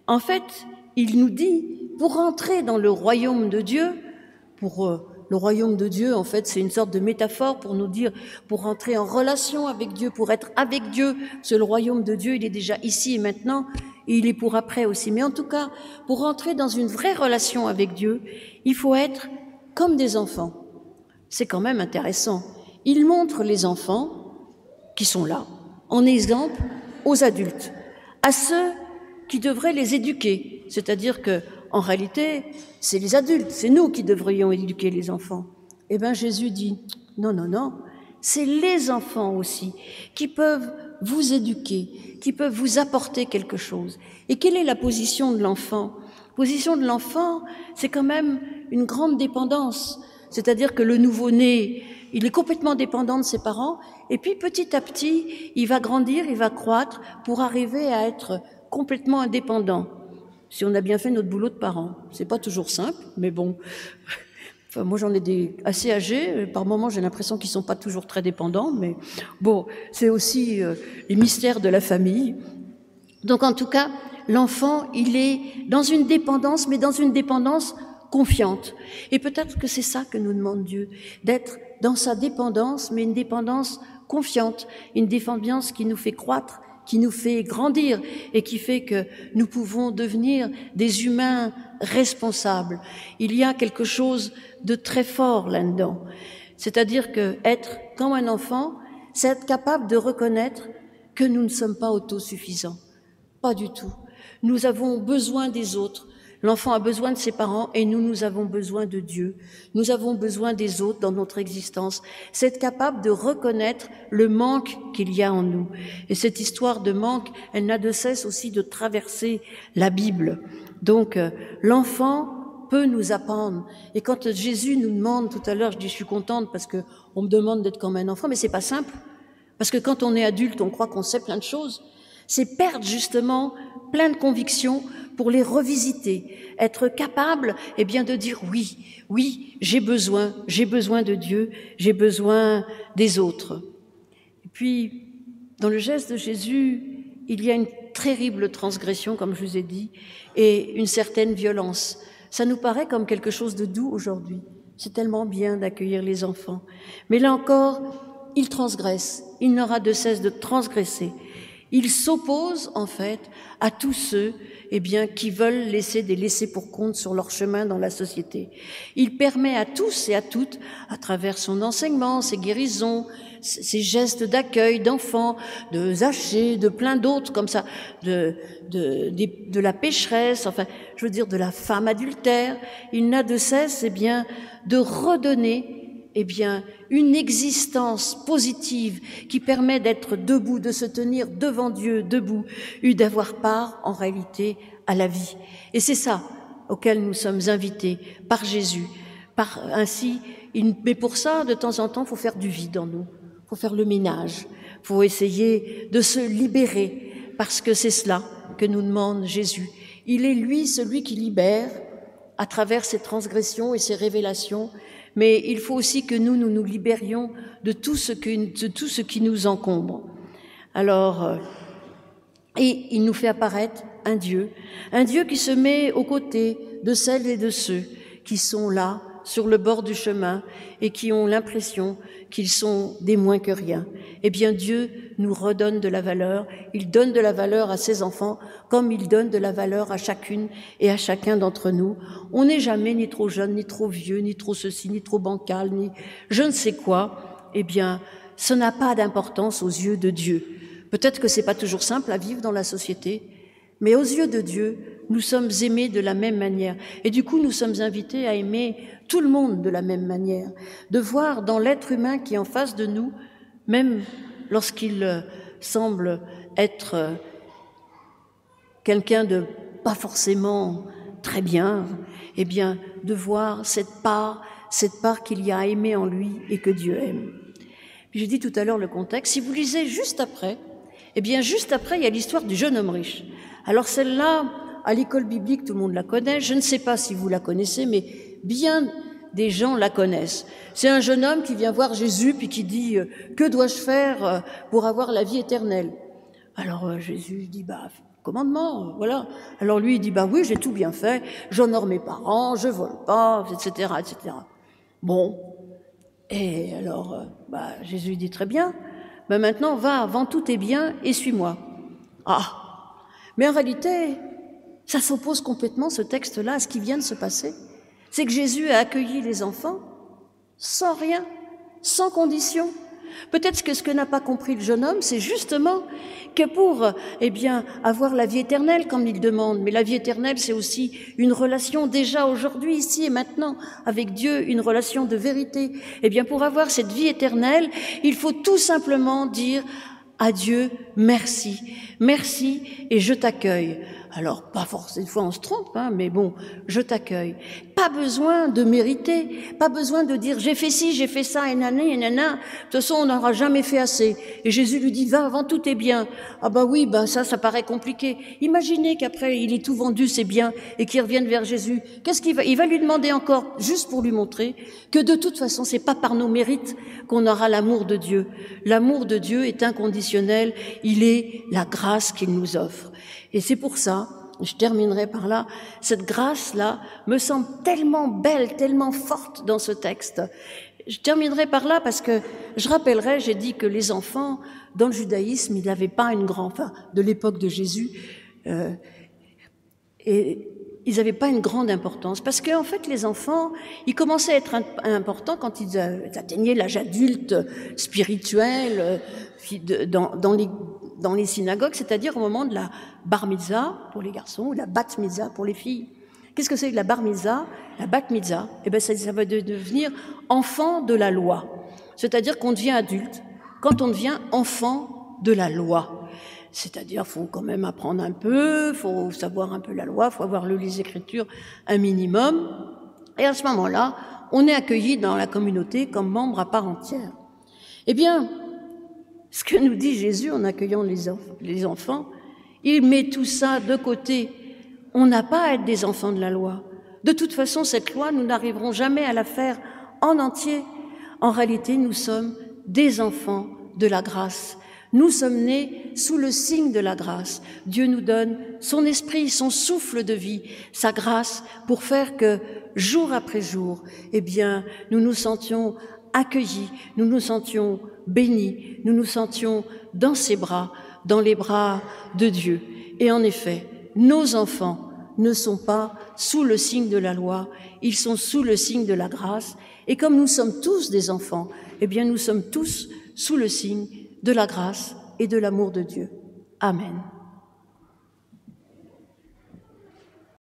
En fait, il nous dit, pour entrer dans le royaume de Dieu, le royaume de Dieu, en fait, c'est une sorte de métaphore pour nous dire, pour entrer en relation avec Dieu, pour être avec Dieu, parce que le royaume de Dieu, il est déjà ici et maintenant, et il est pour après aussi. Mais en tout cas, pour entrer dans une vraie relation avec Dieu, il faut être comme des enfants. C'est quand même intéressant. Il montre les enfants qui sont là, en exemple aux adultes, à ceux qui devraient les éduquer. C'est-à-dire que, en réalité, c'est les adultes, c'est nous qui devrions éduquer les enfants. Eh bien, Jésus dit, non, non, non, c'est les enfants aussi qui peuvent vous éduquer, qui peuvent vous apporter quelque chose. Et quelle est la position de l'enfant? La position de l'enfant, c'est quand même une grande dépendance. C'est-à-dire que le nouveau-né, il est complètement dépendant de ses parents, et puis petit à petit, il va grandir, il va croître pour arriver à être complètement indépendant. Si on a bien fait notre boulot de parents. C'est pas toujours simple, mais bon. Enfin, moi, j'en ai des assez âgés. Par moments, j'ai l'impression qu'ils sont pas toujours très dépendants, mais bon, c'est aussi les mystères de la famille. Donc, en tout cas, l'enfant, il est dans une dépendance, mais dans une dépendance confiante. Et peut-être que c'est ça que nous demande Dieu, d'être dans sa dépendance, mais une dépendance confiante, une dépendance qui nous fait croître, qui nous fait grandir et qui fait que nous pouvons devenir des humains responsables. Il y a quelque chose de très fort là-dedans. C'est-à-dire que être comme un enfant, c'est être capable de reconnaître que nous ne sommes pas autosuffisants. Pas du tout. Nous avons besoin des autres. L'enfant a besoin de ses parents et nous avons besoin de Dieu. Nous avons besoin des autres dans notre existence. C'est être capable de reconnaître le manque qu'il y a en nous. Et cette histoire de manque, elle n'a de cesse aussi de traverser la Bible. Donc, l'enfant peut nous apprendre. Et quand Jésus nous demande, tout à l'heure, je dis je suis contente parce que on me demande d'être comme un enfant, mais c'est pas simple. Parce que quand on est adulte, on croit qu'on sait plein de choses. C'est perdre justement plein de convictions pour les revisiter, être capable, eh bien, de dire oui, oui, j'ai besoin de Dieu, j'ai besoin des autres. Et puis, dans le geste de Jésus, il y a une terrible transgression, comme je vous ai dit, et une certaine violence. Ça nous paraît comme quelque chose de doux aujourd'hui. C'est tellement bien d'accueillir les enfants. Mais là encore, il transgresse, il n'aura de cesse de transgresser. Il s'oppose, en fait, à tous ceux, eh bien, qui veulent laisser des laissés-pour-compte sur leur chemin dans la société. Il permet à tous et à toutes, à travers son enseignement, ses guérisons, ses gestes d'accueil d'enfants, de Zachée, de plein d'autres comme ça, de la pécheresse, enfin, je veux dire, de la femme adultère, il n'a de cesse, eh bien, de redonner eh bien, une existence positive qui permet d'être debout, de se tenir devant Dieu, debout, d'avoir part, en réalité, à la vie. Et c'est ça auquel nous sommes invités par Jésus. Mais pour ça, de temps en temps, il faut faire du vide en nous. Il faut faire le ménage. Il faut essayer de se libérer, parce que c'est cela que nous demande Jésus. Il est, lui, celui qui libère à travers ses transgressions et ses révélations. Mais il faut aussi que nous nous libérions de tout ce qui nous encombre. Alors, et il nous fait apparaître un Dieu qui se met aux côtés de celles et de ceux qui sont là, sur le bord du chemin, et qui ont l'impression qu'ils sont des moins que rien. Eh bien, Dieu nous redonne de la valeur. Il donne de la valeur à ses enfants, comme il donne de la valeur à chacune et à chacun d'entre nous. On n'est jamais ni trop jeune, ni trop vieux, ni trop ceci, ni trop bancal, ni je ne sais quoi. Eh bien, ça n'a pas d'importance aux yeux de Dieu. Peut-être que c'est pas toujours simple à vivre dans la société, mais aux yeux de Dieu, nous sommes aimés de la même manière. Et du coup, nous sommes invités à aimer tout le monde de la même manière, de voir dans l'être humain qui est en face de nous, même lorsqu'il semble être quelqu'un de pas forcément très bien, eh bien, de voir cette part qu'il y a à aimer en lui et que Dieu aime. Puis j'ai dit tout à l'heure le contexte. Si vous lisez juste après, eh bien, juste après, il y a l'histoire du jeune homme riche. Alors celle-là, à l'école biblique, tout le monde la connaît. Je ne sais pas si vous la connaissez, mais bien des gens la connaissent. C'est un jeune homme qui vient voir Jésus puis qui dit « Que dois-je faire pour avoir la vie éternelle ?» Alors Jésus dit commandement, voilà. Alors lui, il dit, bah oui, j'ai tout bien fait, j'honore mes parents, je vole pas, etc., etc. Bon. Et alors, Jésus dit, très bien, maintenant, va, vends tous tes biens et suis-moi. Ah! Mais en réalité, ça s'oppose complètement, ce texte-là, à ce qui vient de se passer. C'est que Jésus a accueilli les enfants sans rien, sans condition. Peut-être que ce que n'a pas compris le jeune homme, c'est justement que pour, avoir la vie éternelle, comme il demande, mais la vie éternelle, c'est aussi une relation déjà aujourd'hui, ici et maintenant, avec Dieu, une relation de vérité. Pour avoir cette vie éternelle, il faut tout simplement dire à Dieu, merci, merci et je t'accueille. Alors, pas forcément, des fois on se trompe, mais bon, je t'accueille. Pas besoin de mériter, pas besoin de dire j'ai fait ci, j'ai fait ça, et nana. De toute façon, on n'aura jamais fait assez. Et Jésus lui dit, va, vends tous tes biens. Ah oui, ça paraît compliqué. Imaginez qu'après, il ait tout vendu, ses biens, et qu'il revienne vers Jésus. Qu'est-ce qu'il va? Il va lui demander encore, juste pour lui montrer, que de toute façon, c'est pas par nos mérites qu'on aura l'amour de Dieu. L'amour de Dieu est inconditionnel, il est la grâce qu'il nous offre. Et c'est pour ça, je terminerai par là, cette grâce-là me semble tellement belle, tellement forte dans ce texte. Je terminerai par là parce que je rappellerai, j'ai dit que les enfants, dans le judaïsme, ils n'avaient pas de l'époque de Jésus, et ils n'avaient pas une grande importance. Parce que, en fait, les enfants, ils commençaient à être importants quand ils atteignaient l'âge adulte spirituel, dans les synagogues, c'est-à-dire au moment de la bar mitzvah pour les garçons ou la bat mitzvah pour les filles. Qu'est-ce que c'est que la bar mitzvah? La bat mitzvah, ça va devenir enfant de la loi. C'est-à-dire qu'on devient adulte quand on devient enfant de la loi. C'est-à-dire, faut quand même apprendre un peu, faut savoir un peu la loi, faut avoir lu les Écritures un minimum. Et à ce moment-là, on est accueilli dans la communauté comme membre à part entière. Ce que nous dit Jésus en accueillant les enfants, il met tout ça de côté. On n'a pas à être des enfants de la loi. De toute façon, cette loi, nous n'arriverons jamais à la faire en entier. En réalité, nous sommes des enfants de la grâce. Nous sommes nés sous le signe de la grâce. Dieu nous donne son esprit, son souffle de vie, sa grâce pour faire que, jour après jour, nous nous sentions accueillis, nous nous sentions bénis, nous nous sentions dans ses bras, dans les bras de Dieu. Et en effet, nos enfants ne sont pas sous le signe de la loi, ils sont sous le signe de la grâce. Et comme nous sommes tous des enfants, nous sommes tous sous le signe de la grâce et de l'amour de Dieu. Amen.